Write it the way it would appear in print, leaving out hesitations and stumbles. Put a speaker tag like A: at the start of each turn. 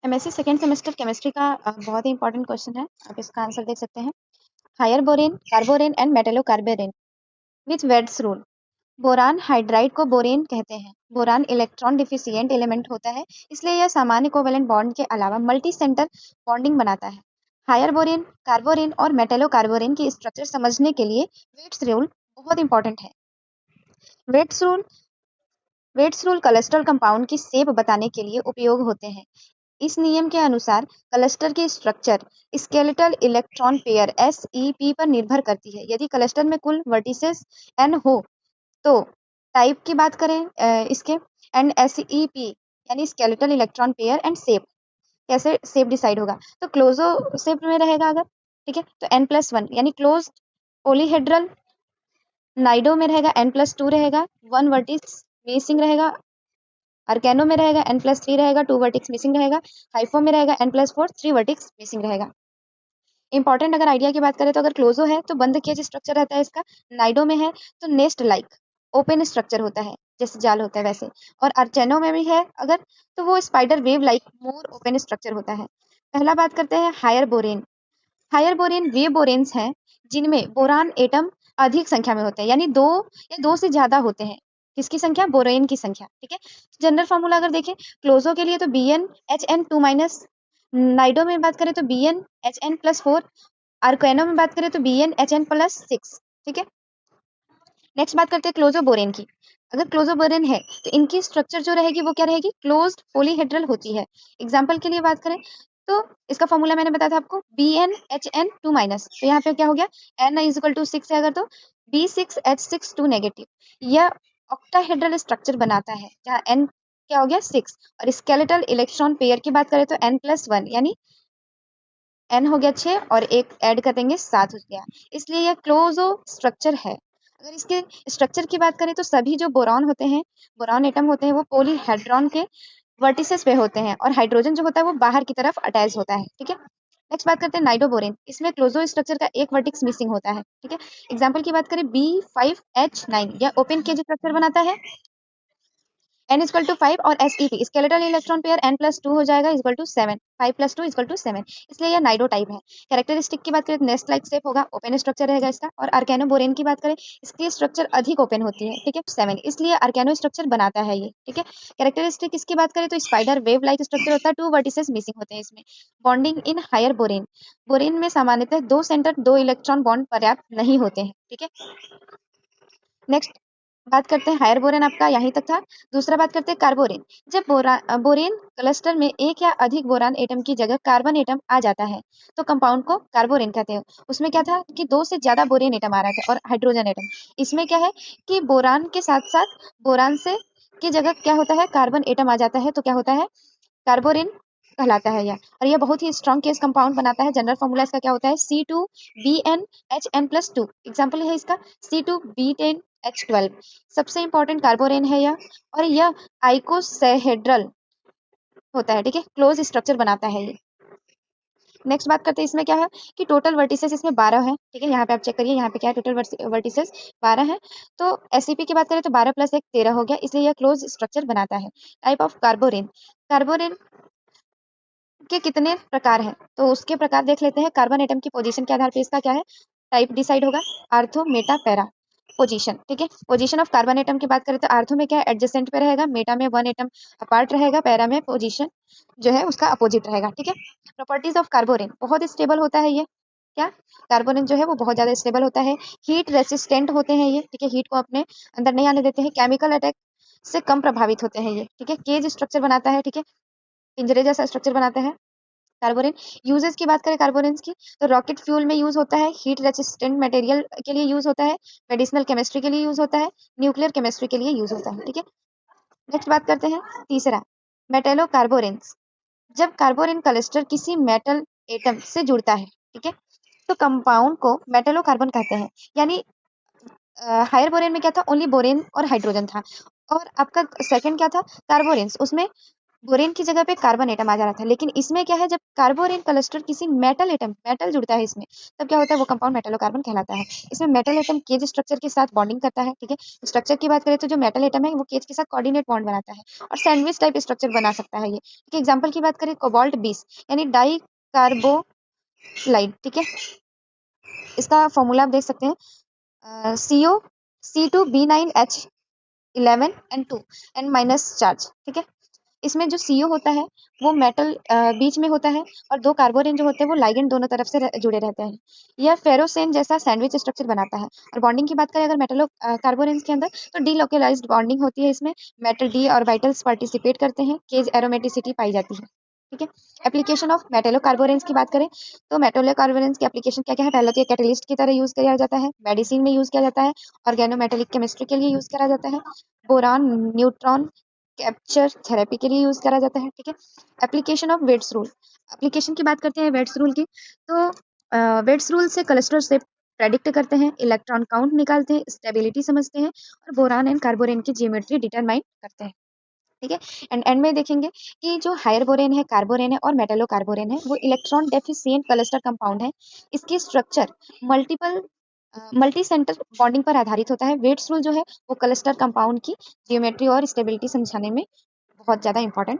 A: MSc second semester chemistry का बहुत ही important question है। आप इसका आंसर देख सकते हैं। Higher borane, carborane and metallo carborane which Wade's rule. Boron hydride को बोरेन कहते हैं। बोरान इलेक्ट्रॉन डिफिशियंट एलिमेंट होता है, इसलिए यह सामान्य कोवेलेंट बॉन्ड के अलावा मल्टी सेंटर बॉन्डिंग बनाता है। हायर बोरेन, कार्बोरेन और मेटेलो कार्बोरेन की स्ट्रक्चर समझने के लिए वेट्स रूल बहुत इंपॉर्टेंट है। वेट्स रूल क्लस्टर कंपाउंड की शेप बताने के लिए उपयोग होते हैं। इस नियम के अनुसार क्लस्टर की structure skeletal electron pair SEP पर निर्भर करती है। यदि क्लस्टर में कुल वर्टिसेस n हो तो टाइप की बात करें इसके एंड SEP यानी skeletal electron pair and shape, कैसे शेप डिसाइड होगा तो क्लोजो शेप में रहेगा अगर, ठीक है, तो n+1 यानी क्लोज पोलीहेड्रल। नाइडो में रहेगा n+2 रहेगा, 1 वर्टिस मिसिंग रहेगा। अर्केनो में रहेगा n+3 रहेगा, 2 वर्टिक्स मिसिंग रहेगा। हाइफो में रहेगा n+4, 3 वर्टिक्स मिसिंग रहेगा। इंपॉर्टेंट अगर आइडिया की बात करें तो अगर क्लोजो है तो बंद केज स्ट्रक्चर रहता है इसका। नाइडो में है तो नेस्ट लाइक ओपन स्ट्रक्चर होता है, जैसे जाल होता है वैसे। और अर्चेनो में भी है अगर, तो वो spider wave like more open structure होता है। पहला बात करते हैं हायर बोरेन। हायर बोरेन वे बोरेन्स हैं जिनमें बोरान एटम अधिक संख्या में होते हैं, यानी 2 या 2 से ज्यादा होते हैं। किसकी संख्या? बोरेन की संख्या, ठीक है। जनरल फॉर्मूला अगर देखें क्लोजो के लिए तो BnHn2-, नाइडो में बात करें तो BnHn+4, आर्केनो में बात करें तो BnHn+6, ठीक है। नेक्स्ट बात करते हैं क्लोजो बोरेन की। अगर क्लोजो बोरेन है तो इनकी स्ट्रक्चर जो रहेगी वो क्या रहेगी? क्लोज्ड पॉलीहेड्रल होती है। एग्जांपल के लिए बात करें तो इसका फॉर्मूला मैंने बताया था आपको BnHn2-, तो यहाँ पे क्या हो गया n=6 है अगर, तो B6H6 2 नेगेटिव। यह ऑक्टाहेड्रल स्ट्रक्चर बनाता है जहाँ n क्या हो गया 6। और स्केलेटल इलेक्ट्रॉन पेयर की बात करें तो n+1 यानी n हो गया 6 और एक ऐड कर देंगे 7 हो गया, इसलिए यह क्लोजो स्ट्रक्चर है। अगर इसके स्ट्रक्चर की बात करें तो सभी जो बोरॉन होते हैं, बोरॉन एटम होते हैं, वो पॉलीहेड्रॉन के वर्टिसेस पे होते हैं और हाइड्रोजन जो होता है वो बाहर की तरफ अटैच होता है, ठीक है। नेक्स्ट बात करते हैं नाइडोबोरेन। इसमें क्लोजो स्ट्रक्चर का एक वर्टिक्स मिसिंग होता है, ठीक है। एग्जाम्पल की बात करें B5H9, यह ओपन केज स्ट्रक्चर बनाता है। n=5 और SEP skeletal electron pair n+2 हो जाएगा =7, 5+2 =7, इसलिए यह नाइडो टाइप है। कैरेक्टरिस्टिक की बात करें तो नेस्ट लाइक शेप होगा, ओपन स्ट्रक्चर रहेगा इसका। और आर्केनो बोरेन की बात करें इसकी स्ट्रक्चर अधिक ओपन होती है, ठीक है, 7, इसलिए आर्केनो स्ट्रक्चर बनाता है ये, ठीक है। कैरेक्टरिस्टिक इसकी बात करें तो स्पाइडर वेव लाइक स्ट्रक्चर होता है, 2 वर्टिसेस मिसिंग होते हैं इसमें। Bonding in higher borane, borane में सामान्यतः 2 सेंटर 2 इलेक्ट्रॉन बॉन्ड पर्याप्त नहीं होते हैं, ठीक है। नेक्स्ट बात करते हैं हायर बोरेन, आपका यहीं तक था। दूसरा बात करते हैं कार्बोरेन। जब बोरेन क्लस्टर में एक या अधिक बोरान एटम की जगह कार्बन एटम आ जाता है तो कंपाउंड को कार्बोरेन कहते हैं। उसमें क्या था कि 2 से ज्यादा बोरेन एटम आ रहा था और हाइड्रोजन एटम। इसमें क्या है कि बोरान के साथ साथ बोरान से की जगह क्या होता है, कार्बन एटम आ जाता है, तो क्या होता है, कार्बोरेन कहलाता है यह। और यह बहुत ही स्ट्रॉन्ग केस कंपाउंड बनाता है। जनरल फॉर्मूला इसका क्या होता है C2BnHn+2। एग्जाम्पल है इसका C2B10H12। सबसे इंपॉर्टेंट कार्बोरेन है यह, और यह आइकोसाहेड्रल होता है, ठीक है, क्लोज स्ट्रक्चर बनाता है ये। नेक्स्ट बात करते हैं इसमें क्या है कि टोटल वर्टिसेस इसमें 12 है, ठीक है। यहाँ पे आप चेक करिए, यहाँ पे क्या है, टोटल वर्टिसेस 12 है। तो SEP की बात करें तो 12 + 1 13 हो गया, इसलिए यह क्लोज स्ट्रक्चर बनाता है। टाइप ऑफ कार्बोरेन, कार्बोरेन के कितने प्रकार हैं तो उसके प्रकार देख लेते हैं। कार्बन एटम की पोजीशन के आधार पर इसका क्या है टाइप डिसाइड होगा, आर्थो मेटा पैरा। पोजीशन, ठीक है। पोजीशन ऑफ कार्बन एटम की बात करें तो आर्थो में क्या है, एडजेसेंट पे रहेगा, मेटा में 1 एटम अपार्ट रहेगा, पैरा में पोजीशन जो है उसका अपोजिट रहेगा, ठीक है। प्रॉपर्टीज ऑफ कार्बोरेन, बहुत स्टेबल होता है ये, क्या, कार्बोरेन जो है वो बहुत ज्यादा स्टेबल होता है। हीट रेसिस्टेंट होते हैं ये, ठीक है, हीट को अपने अंदर नहीं आने देते हैं। केमिकल अटैक से कम प्रभावित होते हैं ये, ठीक है। केज स्ट्रक्चर बनाता है, ठीक है, पिंजरे जैसा स्ट्रक्चर बनाते हैं कार्बोरेन। यूजेस की बात करें कार्बोरेन्स की तो रॉकेट फ्यूल में यूज होता है, हीट रेसिस्टेंट मटेरियल के लिए यूज होता है, मेडिसिनल केमिस्ट्री के लिए यूज होता है, न्यूक्लियर केमिस्ट्री के लिए यूज होता है, ठीक है। नेक्स्ट बात करते हैं तीसरा, मेटेलो कार्बोरेन्स। जब कार्बोरेन क्लस्टर किसी मेटल एटम से जुड़ता है, ठीक है, तो कंपाउंड को मेटेलो कार्बन कहते हैं। यानी हायर बोरेन में क्या था, ओनली बोरेन और हाइड्रोजन था। और आपका सेकंड क्या था, कार्बोरेन्स, उसमें बोरेन की जगह पे कार्बन एटम आ जा रहा था, लेकिन इसमें क्या है, जब कार्बोरेन क्लस्टर किसी मेटल जुड़ता है इसमें, तब क्या होता है, वो कंपाउंड मेटलोकार्बन कहलाता है। इसमें मेटल एटम केज स्ट्रक्चर के साथ बॉन्डिंग करता है, ठीक है। स्ट्रक्चर की बात करें तो जो मेटल एटम है वो केज के साथ कोऑर्डिनेट बॉन्ड बनाता है और सैंडविच टाइप स्ट्रक्चर बना सकता है ये, ठीक है। एग्जाम्पल की बात करें, कोबाल्ट 20 यानी डाई कार्बोलाइड, ठीक है। इसका फॉर्मूला आप देख सकते हैं, CO C2B9H11 N2 N minus charge, ठीक है। इसमें जो CO होता है वो मेटल बीच में होता है, और दो कार्बोरेन जो होते हैं वो लाइगेंड दोनों तरफ से जुड़े रहते हैं। यह फेरोसेन जैसा सैंडविच स्ट्रक्चर बनाता है। और बॉन्डिंग की बात करें अगर मेटलो कार्बोरेन्स के अंदर, तो डीलोकलाइज्ड बॉन्डिंग होती है इसमें। मेटल डी ऑर्बिटल्स पार्टिसिपेट करते हैं, केज एरोमेटिसिटी पाई जाती है, ठीक है। एप्लीकेशन ऑफ मेटेलो कार्बोरेन्स की बात करें तो मेटेलो कार्बोरेन्स की एप्लीकेशन क्या क्या है, पहले तो ये कैटलिस्ट की तरह यूज किया जाता है, मेडिसिन में यूज किया जाता है, ऑर्गेनोमेटेलिक केमिस्ट्री के लिए यूज करा जाता है, बोरान न्यूट्रॉन कैप्चर थेरेपी के लिए यूज करा जाता है, ठीक है। Application of Wade's rule, application की बात करते हैं वेट्स रूल की, तो वेट्स रूल से क्लस्टर से प्रेडिक्ट करते हैं, इलेक्ट्रॉन काउंट निकालते हैं, स्टेबिलिटी समझते हैं, और बोरान एंड कार्बोरेन की जियोमेट्री डिटरमाइन करते हैं, ठीक है। एंड में देखेंगे कि जो हायर बोरेन है, कार्बोरेन है और मेटेलो कार्बोरेन है, वो इलेक्ट्रॉन डेफिशिएंट क्लस्टर कंपाउंड है। इसकी structure multiple multi centre bonding पर आधारित होता है। वेट्स रूल जो है वो क्लस्टर कंपाउंड की जियोमेट्री और स्टेबिलिटी समझाने में बहुत ज्यादा इंपॉर्टेंट